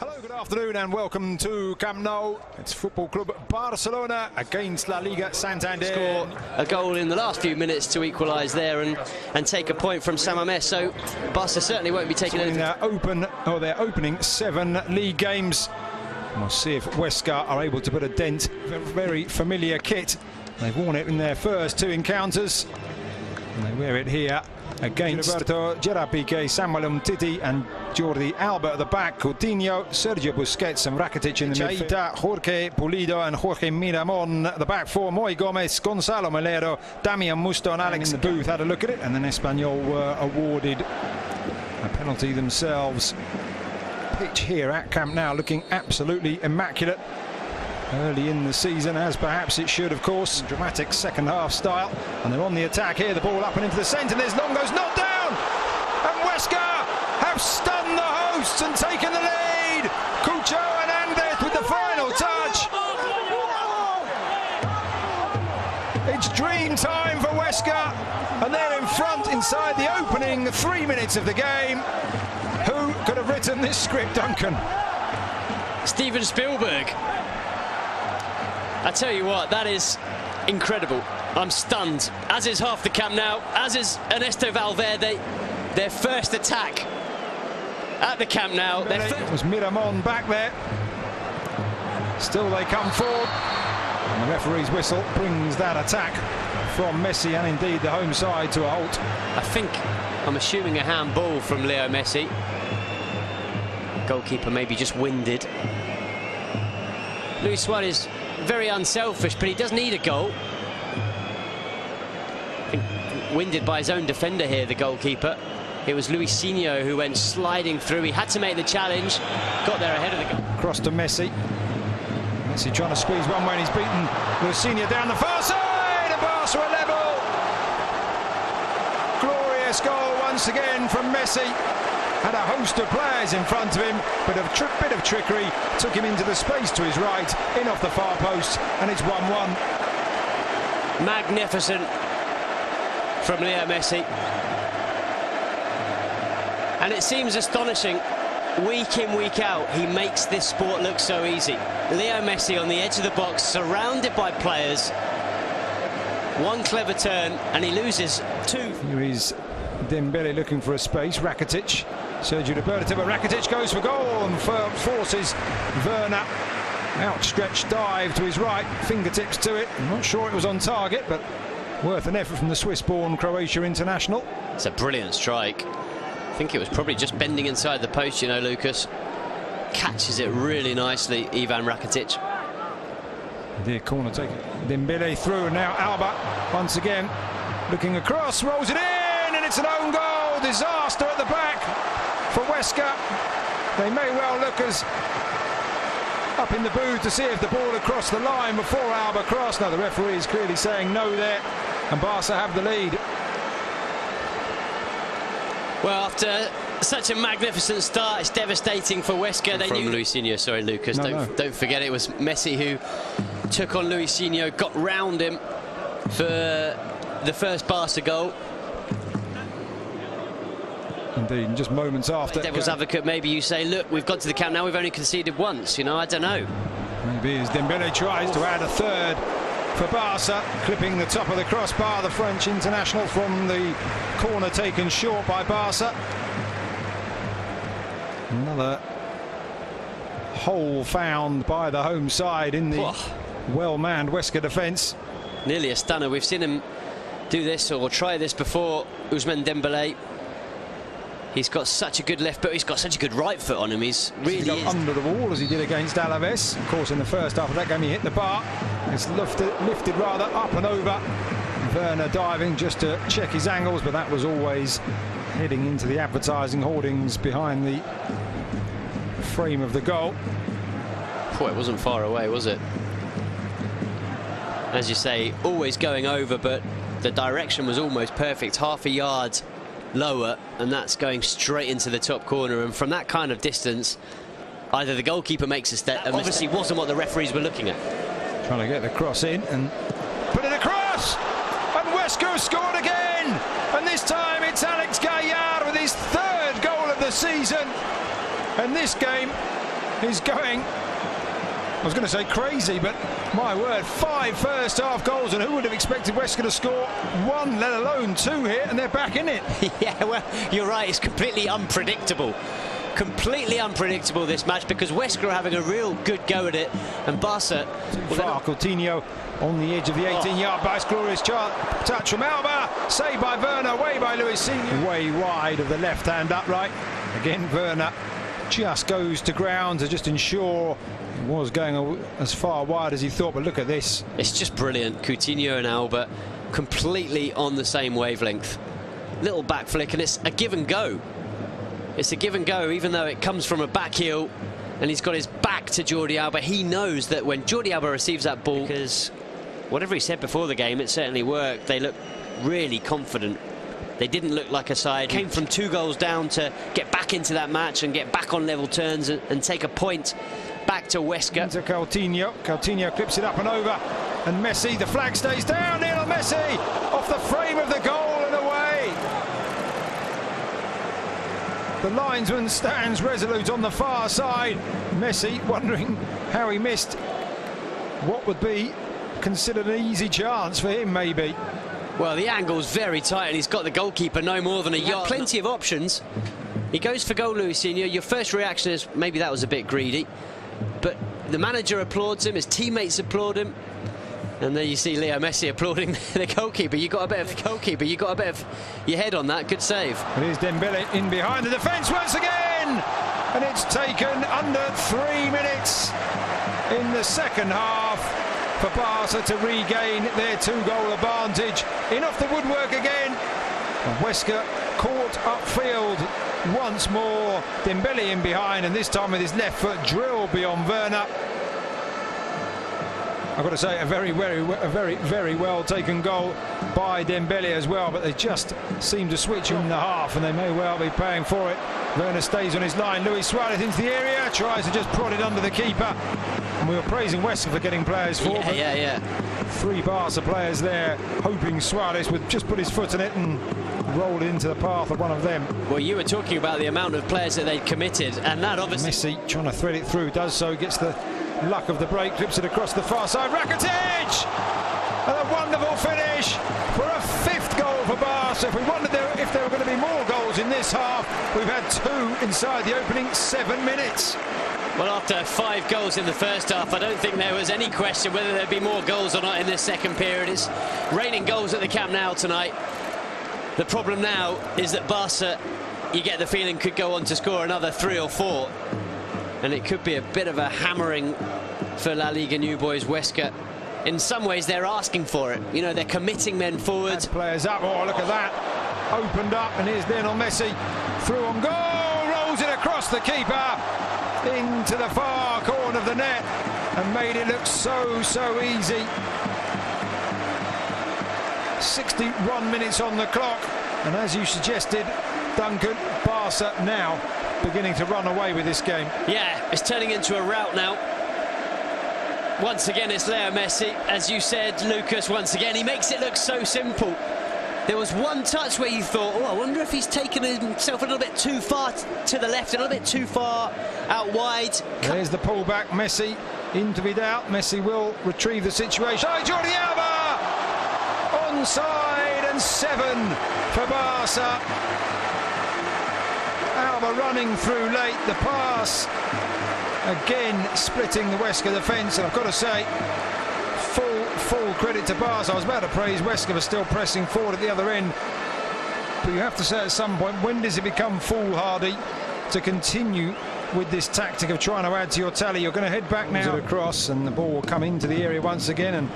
Hello, good afternoon and welcome to Camp Nou. It's Football Club Barcelona against La Liga Santander. Score a goal in the last few minutes to equalise there and take a point from San Mamés. So Barca certainly won't be taking anything. Their opening 7 league games. We'll see if Huesca are able to put a dent. Very familiar kit. They've worn it in their first 2 encounters. And they wear it here against Roberto, Gerard Piqué, Samuel Umtiti and Jordi Alba at the back, Coutinho, Sergio Busquets and Rakitic in the midfield, Jorge Pulido and Jorge Miramon at the back 4, Moy Gomez, Gonzalo Melero, Damian Musto and Alex in the booth had a look at it, and then Espanyol were awarded a penalty themselves. Pitch here at Camp Nou looking absolutely immaculate. Early in the season, as perhaps it should, of course. Dramatic second half style, and they're on the attack here. The ball up and into the centre. There's Longo's knocked down, and Huesca have stunned the hosts and taken the lead. Cucho and Andez with the final touch. It's dream time for Huesca, and they're in front inside the opening 3 minutes of the game. Who could have written this script, Duncan? Steven Spielberg. I tell you what, that is incredible. I'm stunned, as is half the Camp Nou, as is Ernesto Valverde. Their first attack at the Camp Nou. It was Miramon back there. Still they come forward. And the referee's whistle brings that attack from Messi and indeed the home side to a halt. I'm assuming a handball from Leo Messi. Goalkeeper maybe just winded. Luis Suarez, very unselfish, but he does need a goal. I think winded by his own defender here, the goalkeeper. It was Luisinho who went sliding through. He had to make the challenge, got there ahead of the goal. Cross to Messi. Messi trying to squeeze one way and he's beaten Luisinho down the far side, and Barca are level. Glorious goal once again from Messi. Had a host of players in front of him, but a bit of trickery took him into the space to his right, in off the far post, and it's 1-1. Magnificent from Leo Messi. And it seems astonishing, week in, week out, he makes this sport look so easy. Leo Messi on the edge of the box, surrounded by players. One clever turn, and he loses 2. Here is Dembele looking for a space, Rakitic. Sergio Roberto, but Rakitic goes for goal and forces Werner. Outstretched dive to his right, fingertips to it. I'm not sure it was on target, but worth an effort from the Swiss-born Croatia international. It's a brilliant strike. I think it was probably just bending inside the post, you know, Lucas. Catches it really nicely, Ivan Rakitic. The corner taken. Dembele through, and now Alba once again looking across, rolls it in, and it's an own goal. Disaster at the back for Huesca. They may well look as up in the booth to see if the ball had crossed the line before Alba crossed. Now the referee is clearly saying no there, and Barca have the lead. Well, after such a magnificent start, it's devastating for Huesca. They knew Luisinho, sorry Lucas, don't forget it was Messi who took on Luisinho, got round him for the first Barca goal. Indeed, and just moments after. Devil's advocate, maybe you say, look, we've got to the Camp Nou, we've only conceded once, you know, I don't know. Maybe as Dembele tries to add a third for Barca, clipping the top of the crossbar, the French international from the corner taken short by Barca. Another hole found by the home side in the well-manned Huesca defence. Nearly a stunner. We've seen him do this or try this before, Ousmane Dembele. He's got such a good left foot, he's got such a good right foot on him. He's really under the wall as he did against Alaves. Of course, in the first half of that game, he hit the bar. It's lifted rather up and over. Werner diving just to check his angles, but that was always heading into the advertising hoardings behind the frame of the goal. Boy, it wasn't far away, was it? As you say, always going over, but the direction was almost perfect, half a yard lower, and that's going straight into the top corner. And from that kind of distance, either the goalkeeper makes a step, and obviously wasn't what the referees were looking at. Trying to get the cross in and put it across, and Huesca scored again, and this time it's Alex Gaillard with his 3rd goal of the season. And this game is going, I was going to say crazy, but my word, 5 first-half goals, and who would have expected Huesca to score 1, let alone 2 here, and they're back in it. Yeah, well, you're right, it's completely unpredictable. Completely unpredictable, this match, because Huesca are having a real good go at it, and Barca... Coutinho on the edge of the 18-yard box, glorious touch from Alba, saved by Werner, away by Luis Senior. Way wide of the left-hand upright. Again, Werner just goes to ground to just ensure he was going as far wide as he thought, but look at this. It's just brilliant. Coutinho and Alba completely on the same wavelength. Little back flick, and it's a give and go. It's a give and go, even though it comes from a back heel, and he's got his back to Jordi Alba. He knows that when Jordi Alba receives that ball, because whatever he said before the game, it certainly worked. They look really confident. They didn't look like a side. Came from 2 goals down to get back into that match and get back on level terms and take a point back to Huesca. Into Coutinho. Coutinho clips it up and over, and Messi, the flag stays down. Lionel Messi off the frame of the goal and away. The linesman stands resolute on the far side. Messi wondering how he missed what would be considered an easy chance for him, maybe. Well, the angle's very tight, and he's got the goalkeeper no more than a yard. Plenty of options. He goes for goal, Luis Senior. Your first reaction is maybe that was a bit greedy, but the manager applauds him, his teammates applaud him, and then you see Leo Messi applauding the goalkeeper. You got a bit of the goalkeeper. You got a bit of your head on that. Good save. But here's Dembele in behind the defence once again, and it's taken under 3 minutes in the second half for Barca to regain their 2-goal advantage. In off the woodwork again, and Huesca caught upfield once more. Dembele in behind, and this time with his left foot drilled beyond Werner. I've got to say, a very well taken goal by Dembele as well, but they just seem to switch in the half, and they may well be paying for it. Werner stays on his line. Luis Suarez into the area, tries to just prod it under the keeper. And we were praising Huesca for getting players forward. Yeah. 3 Barca players there, hoping Suarez would just put his foot in it and roll it into the path of one of them. Well, you were talking about the amount of players that they'd committed, and that obviously... Messi trying to thread it through, does so, gets the luck of the break, clips it across the far side. Rakitic! And a wonderful finish for a 5th goal for Barca. If we wondered if there were going to be more goals in this half, we've had 2 inside the opening 7 minutes. Well, after 5 goals in the first half, I don't think there was any question whether there'd be more goals or not in this second period. It's raining goals at the Camp Nou tonight. The problem now is that Barca, you get the feeling, could go on to score another 3 or 4. And it could be a bit of a hammering for La Liga new boys Huesca. In some ways, they're asking for it. You know, they're committing men forward. Players up. Oh, look at that. Opened up, and here's Lionel Messi. Through on goal. Rolls it across the keeper. Into the far corner of the net. And made it look so easy. 61 minutes on the clock. And as you suggested, Duncan, Barca now beginning to run away with this game. Yeah, it's turning into a rout now. Once again, it's Leo Messi. As you said, Lucas, once again, he makes it look so simple. There was one touch where you thought, oh, I wonder if he's taken himself a little bit too far to the left, a little bit too far out wide. There's the pullback, Messi into Vidal. Messi will retrieve the situation. Oh, Jordi Alba! Onside, and 7 for Barca. Alba running through late, the pass again splitting the Huesca defence, and I've got to say, full credit to Barca. I was about to praise Huesca for still pressing forward at the other end, but you have to say at some point, when does it become foolhardy to continue with this tactic of trying to add to your tally? You're going to head back now across, and the ball will come into the area once again, and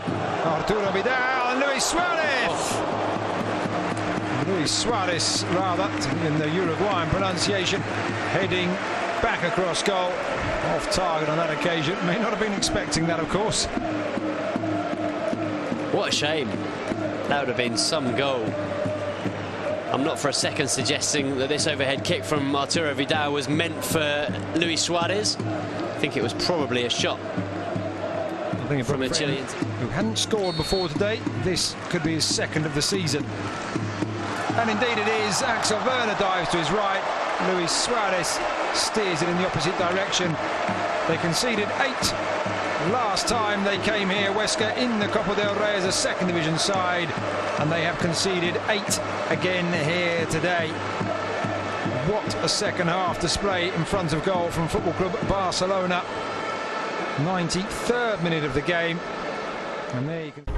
Arturo Vidal and Luis Suarez. Luis Suarez, rather, in the Uruguayan pronunciation, heading back across goal, off target on that occasion. May not have been expecting that, of course. What a shame. That would have been some goal. I'm not for a second suggesting that this overhead kick from Arturo Vidal was meant for Luis Suarez. I think it was probably a shot from a Chilean who hadn't scored before today. This could be his 2nd of the season. And indeed it is. Axel Werner dives to his right. Luis Suarez steers it in the opposite direction. They conceded 8 last time they came here, Huesca, in the Copa del Rey as a second division side, and they have conceded 8 again here today. What a second half display in front of goal from Football Club Barcelona. 93rd minute of the game, and there you can